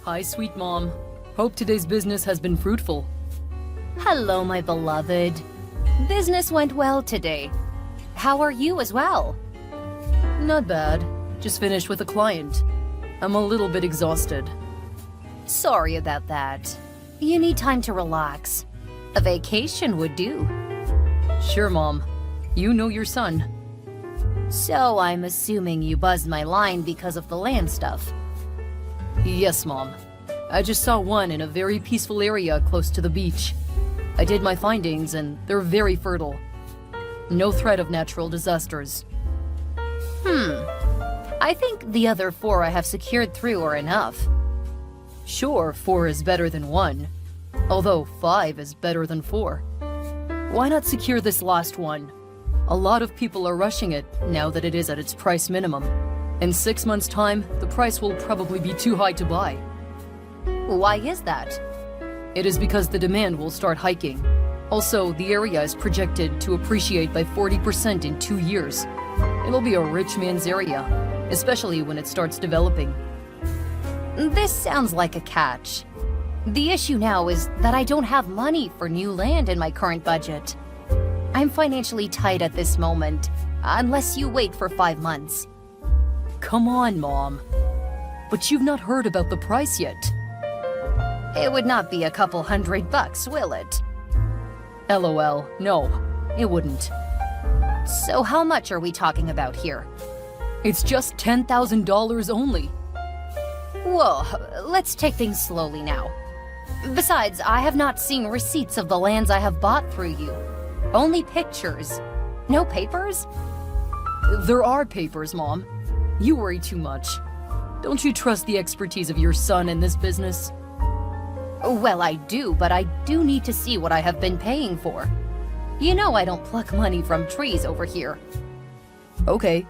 Hi, sweet mom. Hope today's business has been fruitful. Hello, my beloved. Business went well today. How are you as well? Not bad. Just finished with a client. I'm a little bit exhausted. Sorry about that. You need time to relax. A vacation would do. Sure, Mom. You know your son. So I'm assuming you buzzed my line because of the land stuff. Yes, Mom. I just saw one in a very peaceful area close to the beach. I did my findings and they're very fertile. No threat of natural disasters. I think the other 4 I have secured through are enough. Sure, 4 is better than 1. Although 5 is better than 4. Why not secure this last one? A lot of people are rushing it now that it is at its price minimum. In 6 months' time, the price will probably be too high to buy. Why is that? It is because the demand will start hiking. Also, the area is projected to appreciate by 40% in 2 years. It'll be a rich man's area, especially when it starts developing. This sounds like a catch. The issue now is that I don't have money for new land in my current budget. I'm financially tight at this moment, unless you wait for 5 months. Come on, Mom. But you've not heard about the price yet. It would not be a couple $100, will it? LOL, no, it wouldn't. So how much are we talking about here? It's just $10,000 only. Whoa, let's take things slowly now. Besides, I have not seen receipts of the lands I have bought through you. Only pictures. No papers? There are papers, Mom. You worry too much. Don't you trust the expertise of your son in this business? Well, I do, but I do need to see what I have been paying for. You know I don't pluck money from trees over here. Okay,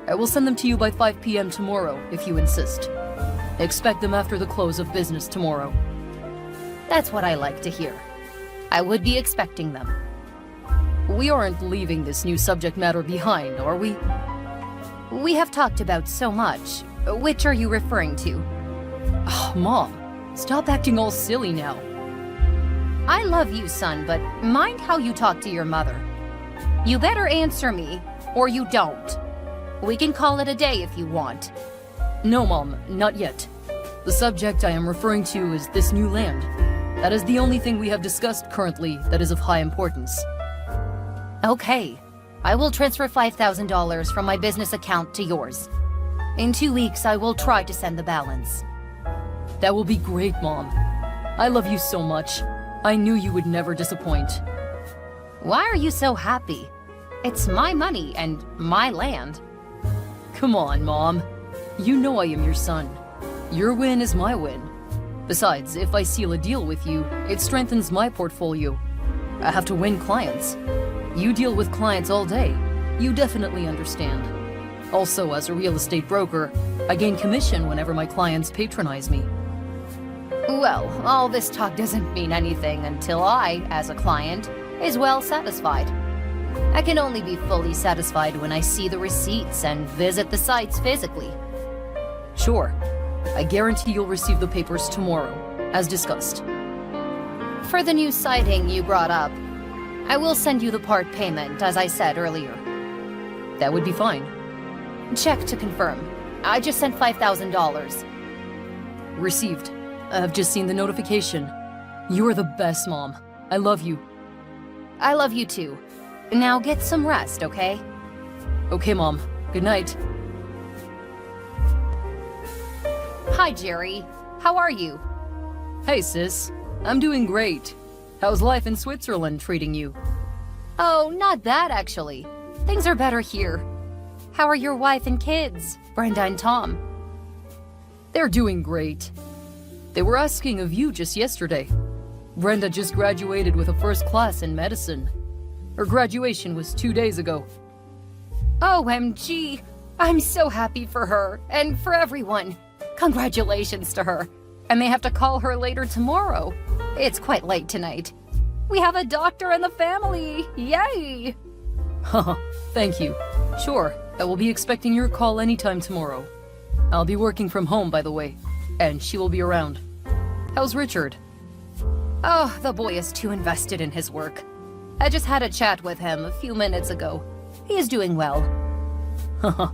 I will send them to you by 5 p.m. tomorrow, if you insist. Expect them after the close of business tomorrow. That's what I like to hear. I would be expecting them. We aren't leaving this new subject matter behind, are we? We have talked about so much. Which are you referring to? Oh, Mom, stop acting all silly now. I love you, son, but mind how you talk to your mother. You better answer me, or you don't. We can call it a day if you want. No, Mom, not yet. The subject I am referring to is this new land. That is the only thing we have discussed currently that is of high importance. Okay. I will transfer $5,000 from my business account to yours. In 2 weeks, I will try to send the balance. That will be great, Mom. I love you so much. I knew you would never disappoint. Why are you so happy? It's my money and my land. Come on, Mom. You know I am your son. Your win is my win. Besides, if I seal a deal with you, it strengthens my portfolio. I have to win clients. You deal with clients all day. You definitely understand. Also, as a real estate broker, I gain commission whenever my clients patronize me. Well, all this talk doesn't mean anything until I, as a client, is well satisfied. I can only be fully satisfied when I see the receipts and visit the sites physically. Sure. I guarantee you'll receive the papers tomorrow, as discussed. For the new siting you brought up, I will send you the part payment, as I said earlier. That would be fine. Check to confirm. I just sent $5,000. Received. I've just seen the notification. You are the best, Mom. I love you. I love you too. Now get some rest, okay? Okay, Mom. Good night. Hi, Jerry. How are you? Hey, sis. I'm doing great. How's life in Switzerland treating you? Oh, not bad, actually. Things are better here. How are your wife and kids, Brenda and Tom? They're doing great. They were asking of you just yesterday. Brenda just graduated with a first class in medicine. Her graduation was 2 days ago. OMG! I'm so happy for her, and for everyone. Congratulations to her. I may have to call her later tomorrow. It's quite late tonight. We have a doctor in the family! Yay! Haha, thank you. Sure, I will be expecting your call anytime tomorrow. I'll be working from home, by the way. and she will be around. How's Richard? Oh, the boy is too invested in his work. I just had a chat with him a few minutes ago. He is doing well. Haha.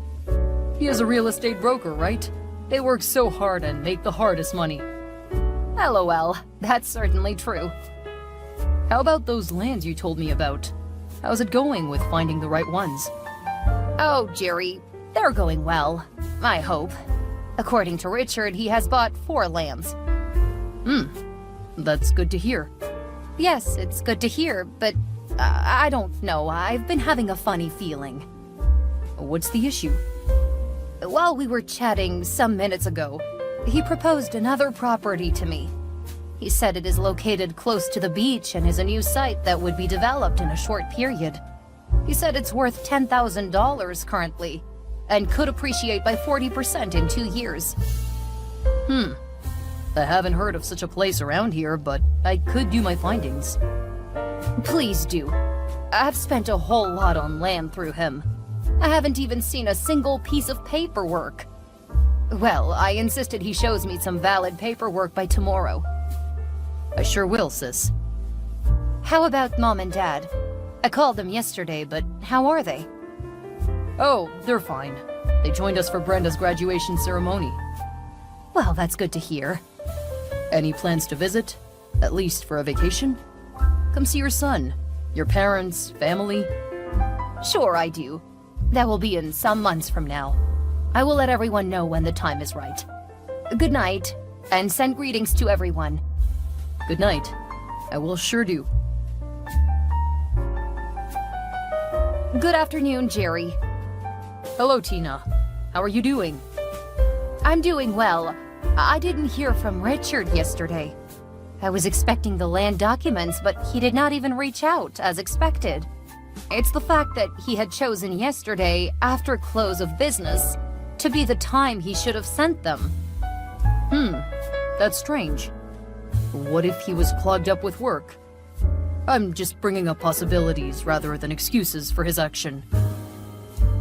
He is a real estate broker, right? They work so hard and make the hardest money. LOL, that's certainly true. How about those lands you told me about? How's it going with finding the right ones? Oh, Jerry, they're going well, I hope. According to Richard, he has bought 4 lands. That's good to hear. Yes, it's good to hear, but I don't know. I've been having a funny feeling. What's the issue? While we were chatting some minutes ago, he proposed another property to me. He said it is located close to the beach and is a new site that would be developed in a short period. He said it's worth $10,000 currently and could appreciate by 40% in 2 years. I haven't heard of such a place around here, but I could do my findings. Please do. I've spent a whole lot on land through him. I haven't even seen a single piece of paperwork. Well, I insisted he shows me some valid paperwork by tomorrow. I sure will, sis. How about Mom and Dad? I called them yesterday, but how are they? Oh, they're fine. They joined us for Brenda's graduation ceremony. Well, that's good to hear. Any plans to visit? At least for a vacation? Come see your son, your parents, family. Sure, I do. That will be in some months from now. I will let everyone know when the time is right. Good night, and send greetings to everyone. Good night. I will sure do. Good afternoon, Jerry. Hello, Tina. How are you doing? I'm doing well. I didn't hear from Richard yesterday. I was expecting the land documents, but he did not even reach out, as expected. It's the fact that he had chosen yesterday, after close of business, to be the time he should have sent them. That's strange. What if he was clogged up with work? I'm just bringing up possibilities rather than excuses for his action.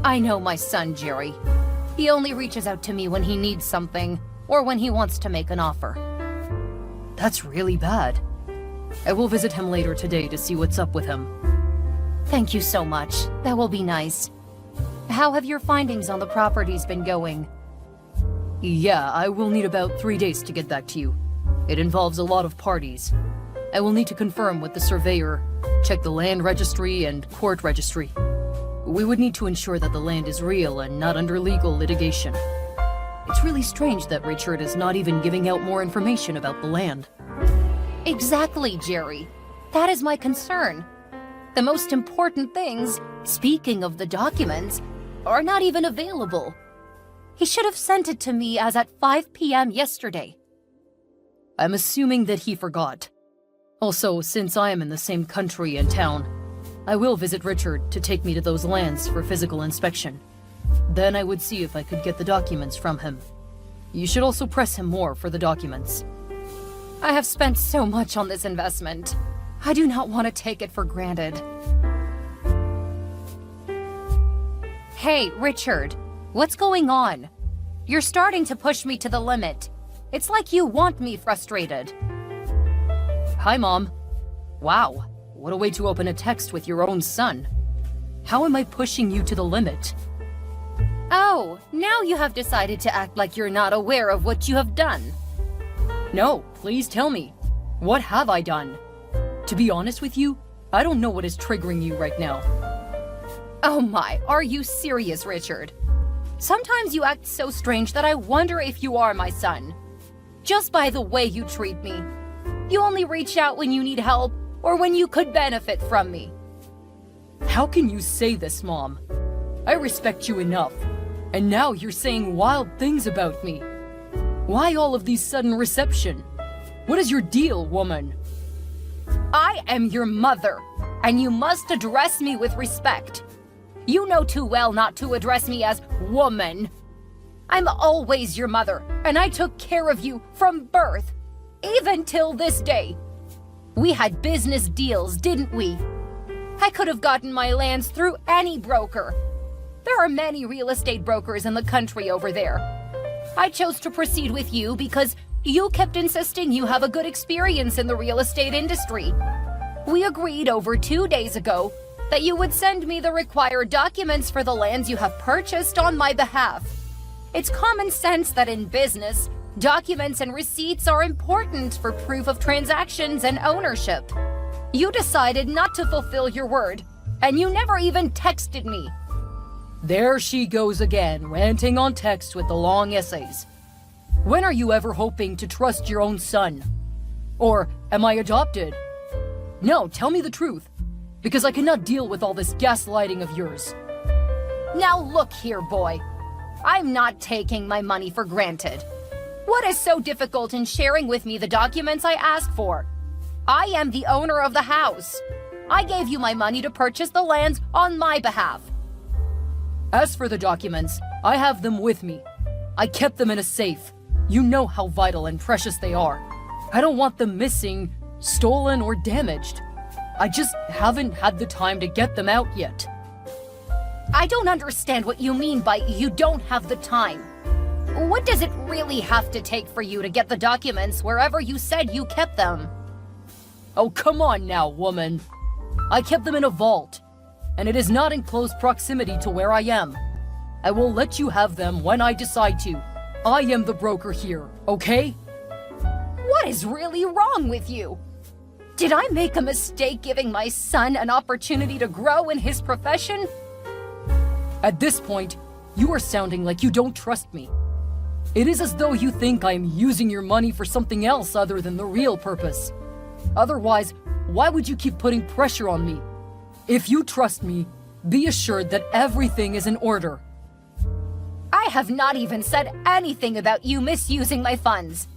I know my son, Jerry. He only reaches out to me when he needs something, or when he wants to make an offer. That's really bad. I will visit him later today to see what's up with him. Thank you so much. That will be nice. How have your findings on the properties been going? Yeah, I will need about 3 days to get back to you. It involves a lot of parties. I will need to confirm with the surveyor, check the land registry and court registry. We would need to ensure that the land is real and not under legal litigation. It's really strange that Richard is not even giving out more information about the land. Exactly, Jerry. That is my concern. The most important things, speaking of the documents, are not even available. He should have sent it to me as at 5 p.m. yesterday. I'm assuming that he forgot. Also, since I am in the same country and town, I will visit Richard to take me to those lands for physical inspection. Then I would see if I could get the documents from him. You should also press him more for the documents. I have spent so much on this investment. I do not want to take it for granted. Hey, Richard, what's going on? You're starting to push me to the limit. It's like you want me frustrated. Hi, Mom. Wow, what a way to open a text with your own son. How am I pushing you to the limit? Oh, now you have decided to act like you're not aware of what you have done. No, please tell me. What have I done? To be honest with you, I don't know what is triggering you right now. Oh my, are you serious, Richard? Sometimes you act so strange that I wonder if you are my son. Just by the way you treat me. You only reach out when you need help or when you could benefit from me. How can you say this, Mom? I respect you enough, and now you're saying wild things about me. Why all of these sudden reception? What is your deal, woman? I am your mother, and you must address me with respect. You know too well not to address me as woman. I'm always your mother, and I took care of you from birth, even till this day. We had business deals, didn't we? I could have gotten my lands through any broker. There are many real estate brokers in the country over there. I chose to proceed with you because you kept insisting you have a good experience in the real estate industry. We agreed over 2 days ago that you would send me the required documents for the lands you have purchased on my behalf. It's common sense that in business, documents and receipts are important for proof of transactions and ownership. You decided not to fulfill your word, and you never even texted me. There she goes again, ranting on text with the long essays. When are you ever hoping to trust your own son? Or am I adopted? No, tell me the truth, because I cannot deal with all this gaslighting of yours. Now look here, boy. I'm not taking my money for granted. What is so difficult in sharing with me the documents I asked for? I am the owner of the house. I gave you my money to purchase the lands on my behalf. As for the documents, I have them with me. I kept them in a safe. You know how vital and precious they are. I don't want them missing, stolen, or damaged. I just haven't had the time to get them out yet. I don't understand what you mean by you don't have the time. What does it really have to take for you to get the documents wherever you said you kept them? Oh, come on now, woman. I kept them in a vault, and it is not in close proximity to where I am. I will let you have them when I decide to. I am the broker here, okay? What is really wrong with you? Did I make a mistake giving my son an opportunity to grow in his profession? At this point, you are sounding like you don't trust me. It is as though you think I am using your money for something else other than the real purpose. Otherwise, why would you keep putting pressure on me? If you trust me, be assured that everything is in order. I have not even said anything about you misusing my funds.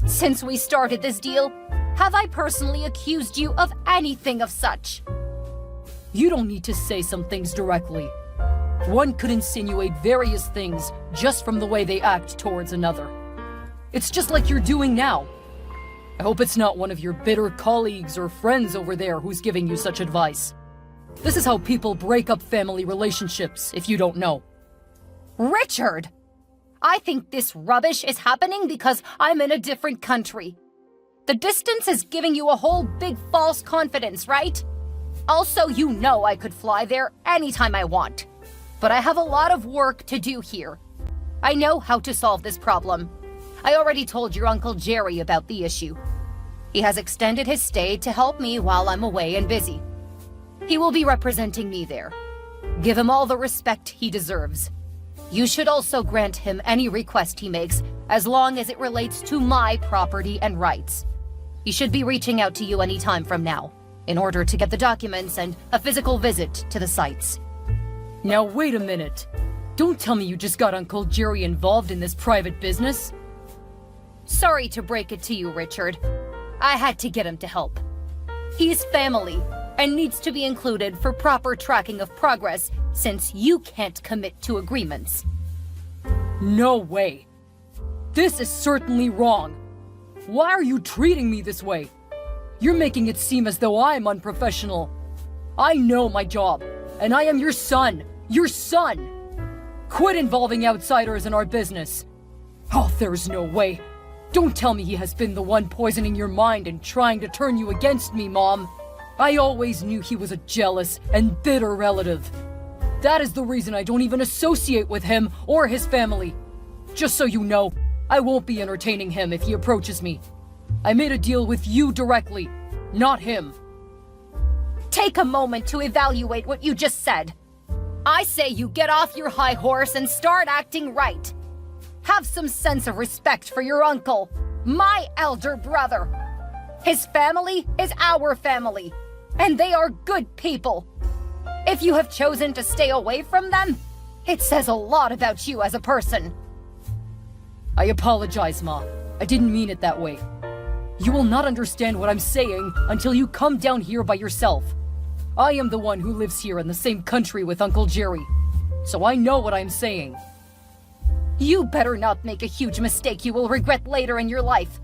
Since we started this deal, have I personally accused you of anything of such? You don't need to say some things directly. One could insinuate various things just from the way they act towards another. It's just like you're doing now. I hope it's not one of your bitter colleagues or friends over there who's giving you such advice. This is how people break up family relationships, if you don't know. Richard! I think this rubbish is happening because I'm in a different country. The distance is giving you a whole big false confidence, right? Also, you know I could fly there anytime I want. But I have a lot of work to do here. I know how to solve this problem. I already told your Uncle Jerry about the issue. He has extended his stay to help me while I'm away and busy. He will be representing me there. Give him all the respect he deserves. You should also grant him any request he makes, as long as it relates to my property and rights. He should be reaching out to you any time from now, in order to get the documents and a physical visit to the sites. Now wait a minute. Don't tell me you just got Uncle Jerry involved in this private business. Sorry to break it to you, Richard. I had to get him to help. He's family and needs to be included for proper tracking of progress since you can't commit to agreements. No way. This is certainly wrong. Why are you treating me this way? You're making it seem as though I'm unprofessional. I know my job, and I am your son. Your son! Quit involving outsiders in our business. Oh, there's no way. Don't tell me he has been the one poisoning your mind and trying to turn you against me, Mom. I always knew he was a jealous and bitter relative. That is the reason I don't even associate with him or his family. Just so you know, I won't be entertaining him if he approaches me. I made a deal with you directly, not him. Take a moment to evaluate what you just said. I say you get off your high horse and start acting right. Have some sense of respect for your uncle, my elder brother. His family is our family, and they are good people. If you have chosen to stay away from them, it says a lot about you as a person. I apologize, Ma. I didn't mean it that way. You will not understand what I'm saying until you come down here by yourself. I am the one who lives here in the same country with Uncle Jerry, so I know what I'm saying. You better not make a huge mistake you will regret later in your life.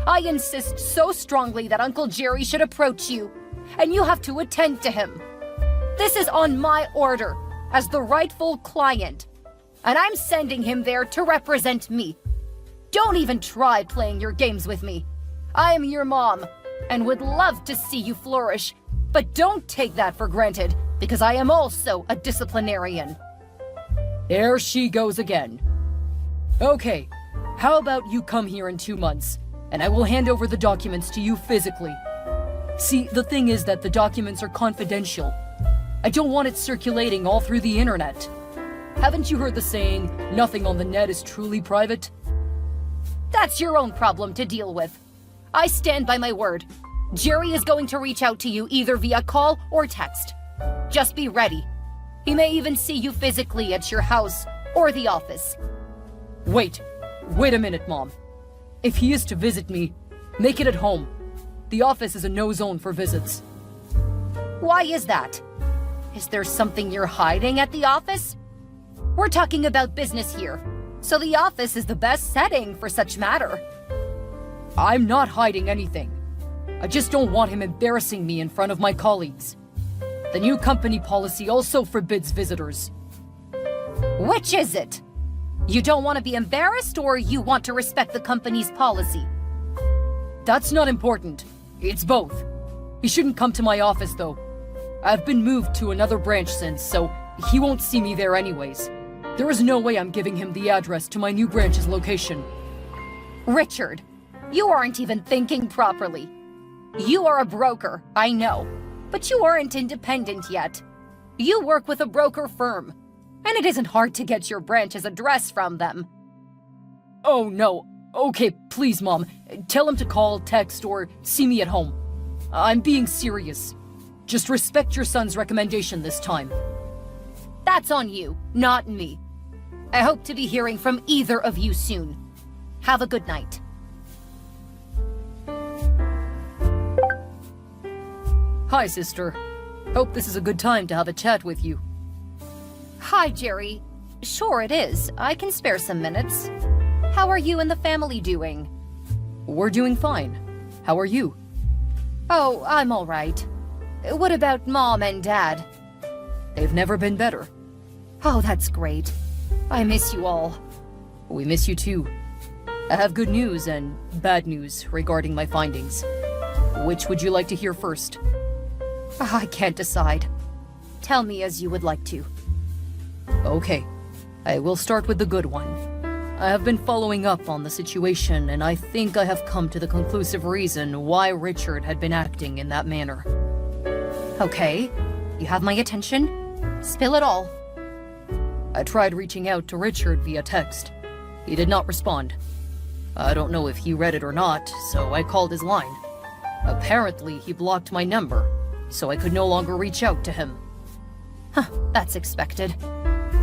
I insist so strongly that Uncle Jerry should approach you, and you have to attend to him. This is on my order, as the rightful client. and I'm sending him there to represent me. Don't even try playing your games with me. I am your mom, and would love to see you flourish, but don't take that for granted, because I am also a disciplinarian. There she goes again. Okay, how about you come here in 2 months, and I will hand over the documents to you physically. See, the thing is that the documents are confidential. I don't want it circulating all through the internet. Haven't you heard the saying, nothing on the net is truly private? That's your own problem to deal with. I stand by my word. Jerry is going to reach out to you either via call or text. Just be ready. He may even see you physically at your house or the office. Wait a minute, Mom. If he is to visit me, make it at home. The office is a no zone for visits. Why is that? Is there something you're hiding at the office? We're talking about business here, so the office is the best setting for such matter. I'm not hiding anything. I just don't want him embarrassing me in front of my colleagues. The new company policy also forbids visitors. Which is it? You don't want to be embarrassed, or you want to respect the company's policy? That's not important. It's both. He shouldn't come to my office, though. I've been moved to another branch since, so he won't see me there anyways. There is no way I'm giving him the address to my new branch's location. Richard, you aren't even thinking properly. You are a broker, I know, but you aren't independent yet. You work with a broker firm, and it isn't hard to get your branch's address from them. Oh, no. Okay, please, Mom. Tell him to call, text, or see me at home. I'm being serious. Just respect your son's recommendation this time. That's on you, not me. I hope to be hearing from either of you soon. Have a good night. Hi, sister. Hope this is a good time to have a chat with you. Hi, Jerry. Sure it is. I can spare some minutes. How are you and the family doing? We're doing fine. How are you? Oh, I'm all right. What about Mom and Dad? They've never been better. Oh, that's great. I miss you all. We miss you too. I have good news and bad news regarding my findings. Which would you like to hear first? I can't decide. Tell me as you would like to. Okay, I will start with the good one. I have been following up on the situation, and I think I have come to the conclusive reason why Richard had been acting in that manner. Okay, you have my attention. Spill it all. I tried reaching out to Richard via text. He did not respond. I don't know if he read it or not, so I called his line. Apparently, he blocked my number, so I could no longer reach out to him. Huh, that's expected.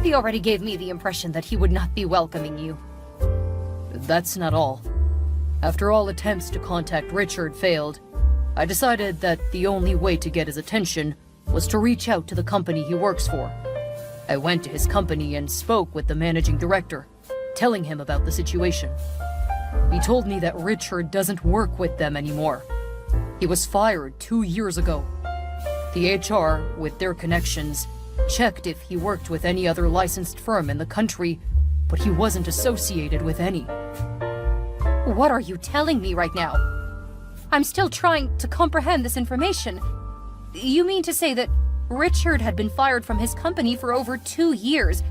He already gave me the impression that he would not be welcoming you. That's not all. After all attempts to contact Richard failed, I decided that the only way to get his attention was to reach out to the company he works for. I went to his company and spoke with the managing director, telling him about the situation. He told me that Richard doesn't work with them anymore. He was fired 2 years ago. The HR, with their connections, checked if he worked with any other licensed firm in the country, but he wasn't associated with any. What are you telling me right now? I'm still trying to comprehend this information. You mean to say that Richard had been fired from his company for over 2 years?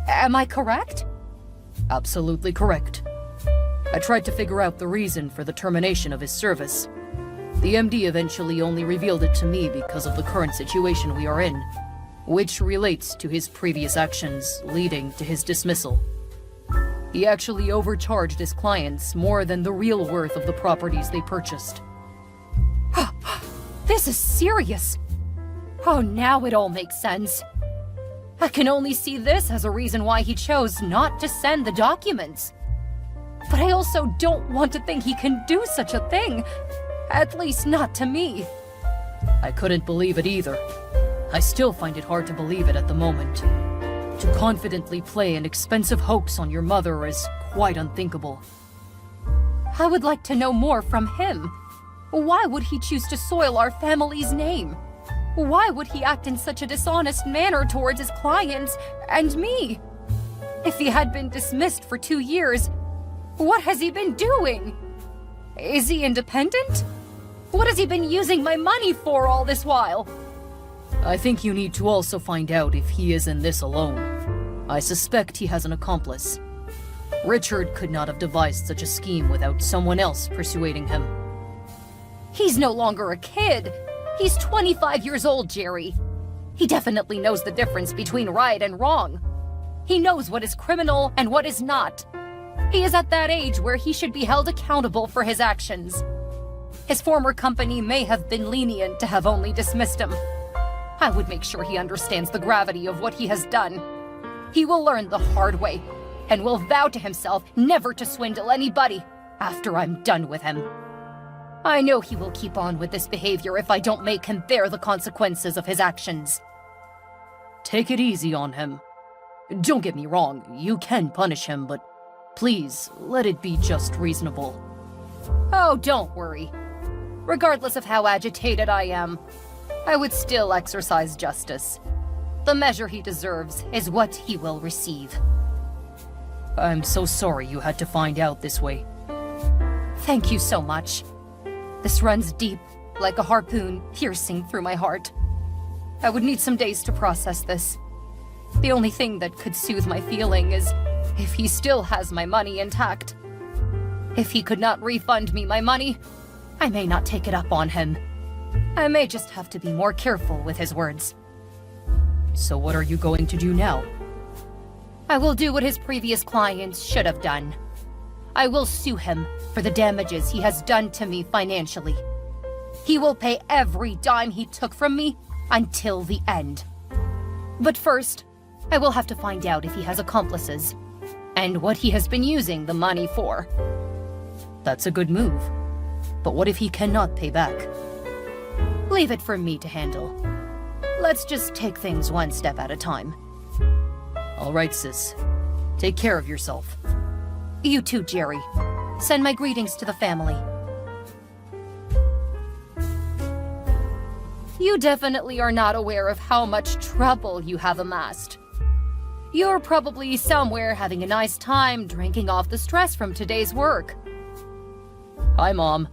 Am I correct? Absolutely correct. I tried to figure out the reason for the termination of his service. The MD eventually only revealed it to me because of the current situation we are in, which relates to his previous actions leading to his dismissal. He actually overcharged his clients more than the real worth of the properties they purchased. This is serious. Oh, now it all makes sense. I can only see this as a reason why he chose not to send the documents. But I also don't want to think he can do such a thing. At least not to me. I couldn't believe it either. I still find it hard to believe it at the moment. To confidently play an expensive hoax on your mother is quite unthinkable. I would like to know more from him. Why would he choose to soil our family's name? Why would he act in such a dishonest manner towards his clients and me? If he had been dismissed for 2 years, what has he been doing? Is he independent? What has he been using my money for all this while? I think you need to also find out if he is in this alone. I suspect he has an accomplice. Richard could not have devised such a scheme without someone else persuading him. He's no longer a kid. He's 25 years old, Jerry. He definitely knows the difference between right and wrong. He knows what is criminal and what is not. He is at that age where he should be held accountable for his actions. His former company may have been lenient to have only dismissed him. I would make sure he understands the gravity of what he has done. He will learn the hard way, and will vow to himself never to swindle anybody after I'm done with him. I know he will keep on with this behavior if I don't make him bear the consequences of his actions. Take it easy on him. Don't get me wrong, you can punish him, but please, let it be just reasonable. Oh, don't worry. Regardless of how agitated I am, I would still exercise justice. The measure he deserves is what he will receive. I'm so sorry you had to find out this way. Thank you so much. This runs deep, like a harpoon piercing through my heart. I would need some days to process this. The only thing that could soothe my feeling is if he still has my money intact. If he could not refund me my money, I may not take it up on him. I may just have to be more careful with his words. So what are you going to do now? I will do what his previous clients should have done. I will sue him for the damages he has done to me financially. He will pay every dime he took from me until the end. But first, I will have to find out if he has accomplices, and what he has been using the money for. That's a good move. But what if he cannot pay back? Leave it for me to handle. Let's just take things one step at a time. All right, sis. Take care of yourself. You too, Jerry. Send my greetings to the family. You definitely are not aware of how much trouble you have amassed. You're probably somewhere having a nice time drinking off the stress from today's work. Hi, Mom.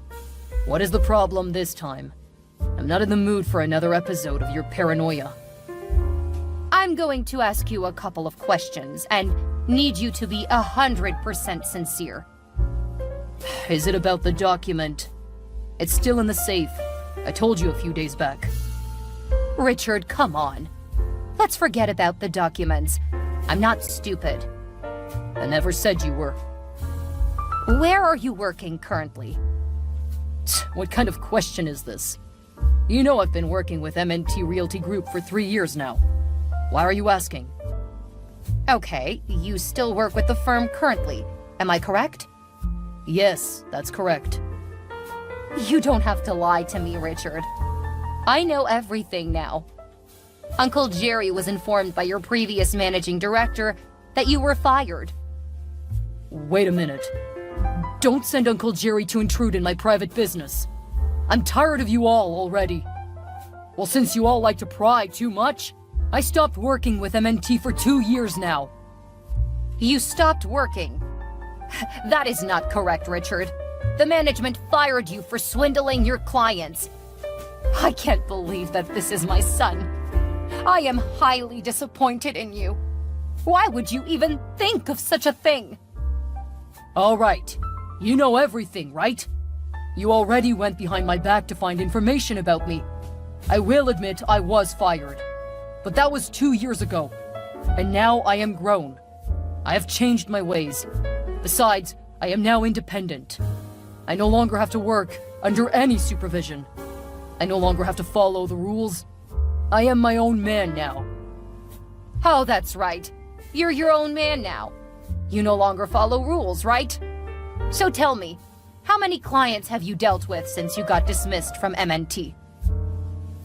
What is the problem this time? I'm not in the mood for another episode of your paranoia. I'm going to ask you a couple of questions and need you to be 100% sincere. Is it about the document? It's still in the safe. I told you a few days back. Richard, come on. Let's forget about the documents. I'm not stupid. I never said you were. Where are you working currently? What kind of question is this? You know I've been working with MNT Realty Group for 3 years now. Why are you asking? Okay, you still work with the firm currently, am I correct? Yes, that's correct. You don't have to lie to me, Richard. I know everything now. Uncle Jerry was informed by your previous managing director that you were fired. Wait a minute. Don't send Uncle Jerry to intrude in my private business. I'm tired of you all already. Well, since you all like to pry too much, I stopped working with MNT for 2 years now. You stopped working? That is not correct, Richard. The management fired you for swindling your clients. I can't believe that this is my son. I am highly disappointed in you. Why would you even think of such a thing? All right. You know everything, right? You already went behind my back to find information about me. I will admit I was fired. But that was 2 years ago. And now I am grown. I have changed my ways. Besides, I am now independent. I no longer have to work under any supervision. I no longer have to follow the rules. I am my own man now. Oh, that's right. You're your own man now. You no longer follow rules, right? So tell me, how many clients have you dealt with since you got dismissed from MNT?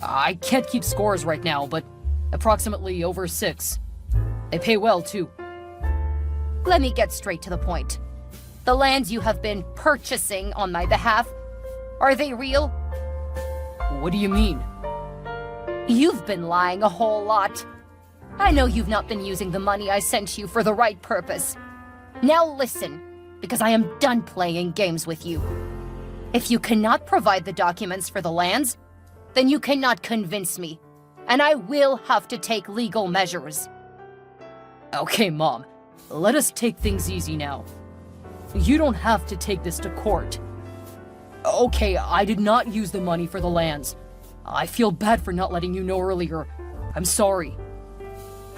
I can't keep scores right now, but approximately over 6. They pay well, too. Let me get straight to the point. The lands you have been purchasing on my behalf, are they real? What do you mean? You've been lying a whole lot. I know you've not been using the money I sent you for the right purpose. Now listen, because I am done playing games with you. If you cannot provide the documents for the lands, then you cannot convince me, and I will have to take legal measures. Okay, Mom. Let us take things easy now. You don't have to take this to court. Okay, I did not use the money for the lands. I feel bad for not letting you know earlier. I'm sorry.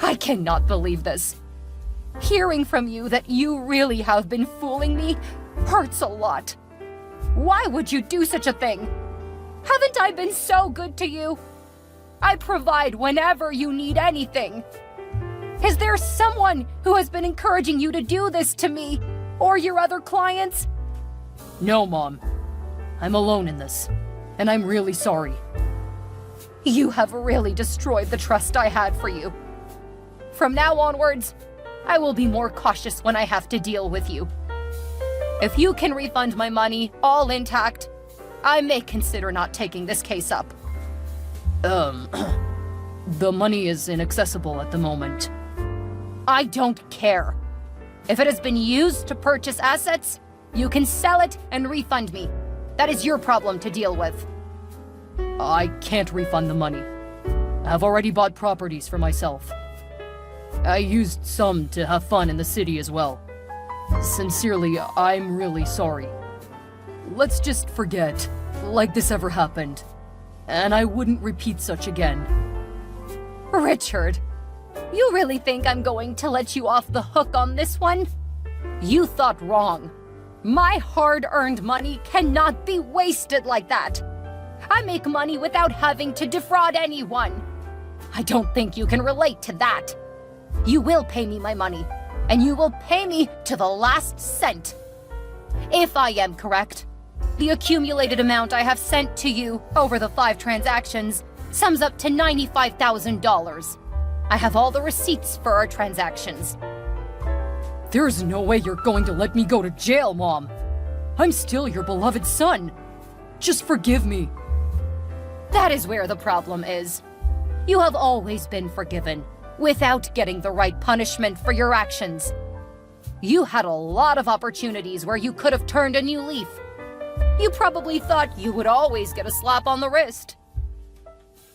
I cannot believe this. Hearing from you that you really have been fooling me hurts a lot. Why would you do such a thing? Haven't I been so good to you? I provide whenever you need anything. Is there someone who has been encouraging you to do this to me or your other clients? No, Mom. I'm alone in this, and I'm really sorry. You have really destroyed the trust I had for you. From now onwards, I will be more cautious when I have to deal with you. If you can refund my money all intact, I may consider not taking this case up. The money is inaccessible at the moment. I don't care. If it has been used to purchase assets, you can sell it and refund me. That is your problem to deal with. I can't refund the money. I've already bought properties for myself. I used some to have fun in the city as well. Sincerely, I'm really sorry. Let's just forget, like this ever happened. And I wouldn't repeat such again. Richard, you really think I'm going to let you off the hook on this one? You thought wrong. My hard-earned money cannot be wasted like that. I make money without having to defraud anyone. I don't think you can relate to that. You will pay me my money, and you will pay me to the last cent. If I am correct, the accumulated amount I have sent to you over the 5 transactions sums up to $95,000. I have all the receipts for our transactions. There's no way you're going to let me go to jail, Mom. I'm still your beloved son. Just forgive me. That is where the problem is. You have always been forgiven, without getting the right punishment for your actions. You had a lot of opportunities where you could have turned a new leaf. You probably thought you would always get a slap on the wrist.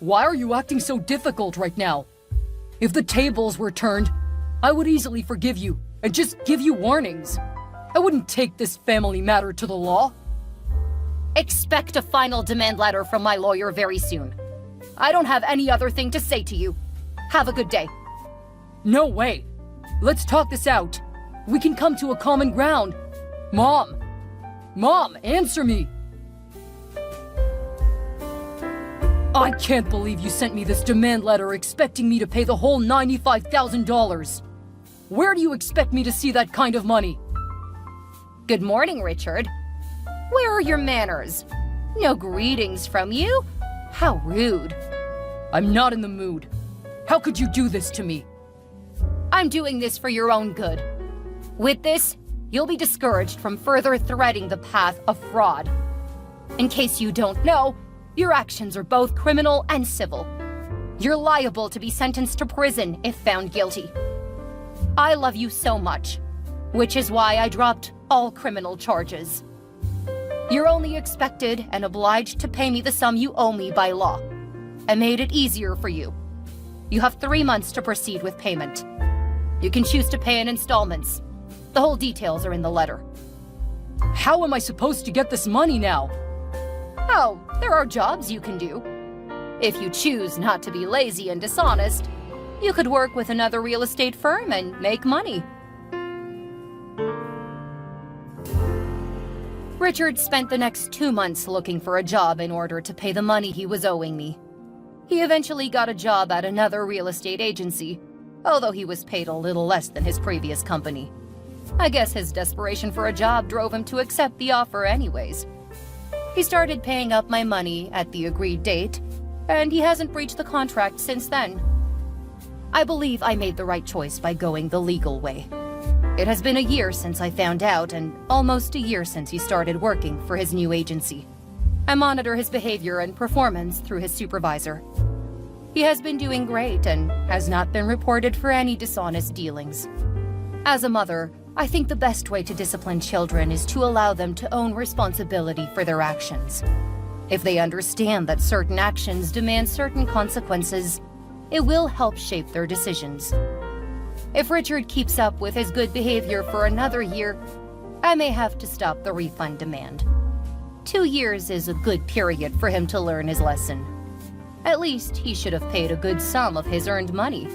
Why are you acting so difficult right now? If the tables were turned, I would easily forgive you and just give you warnings. I wouldn't take this family matter to the law. Expect a final demand letter from my lawyer very soon. I don't have any other thing to say to you. Have a good day. No way. Let's talk this out. We can come to a common ground. Mom! Mom, answer me! I can't believe you sent me this demand letter expecting me to pay the whole $95,000. Where do you expect me to see that kind of money? Good morning, Richard. Where are your manners? No greetings from you? How rude. I'm not in the mood. How could you do this to me? I'm doing this for your own good. With this, you'll be discouraged from further threading the path of fraud. In case you don't know, your actions are both criminal and civil. You're liable to be sentenced to prison if found guilty. I love you so much, which is why I dropped all criminal charges. You're only expected and obliged to pay me the sum you owe me by law. I made it easier for you. You have 3 months to proceed with payment. You can choose to pay in installments. The whole details are in the letter. How am I supposed to get this money now? Oh, there are jobs you can do. If you choose not to be lazy and dishonest, you could work with another real estate firm and make money. Richard spent the next 2 months looking for a job in order to pay the money he was owing me. He eventually got a job at another real estate agency, although he was paid a little less than his previous company. I guess his desperation for a job drove him to accept the offer anyways. He started paying up my money at the agreed date, and he hasn't breached the contract since then. I believe I made the right choice by going the legal way. It has been a year since I found out, and almost a year since he started working for his new agency. I monitor his behavior and performance through his supervisor. He has been doing great and has not been reported for any dishonest dealings. As a mother, I think the best way to discipline children is to allow them to own responsibility for their actions. If they understand that certain actions demand certain consequences, it will help shape their decisions. If Richard keeps up with his good behavior for another year, I may have to stop the refund demand. 2 years is a good period for him to learn his lesson. At least he should have paid a good sum of his earned money.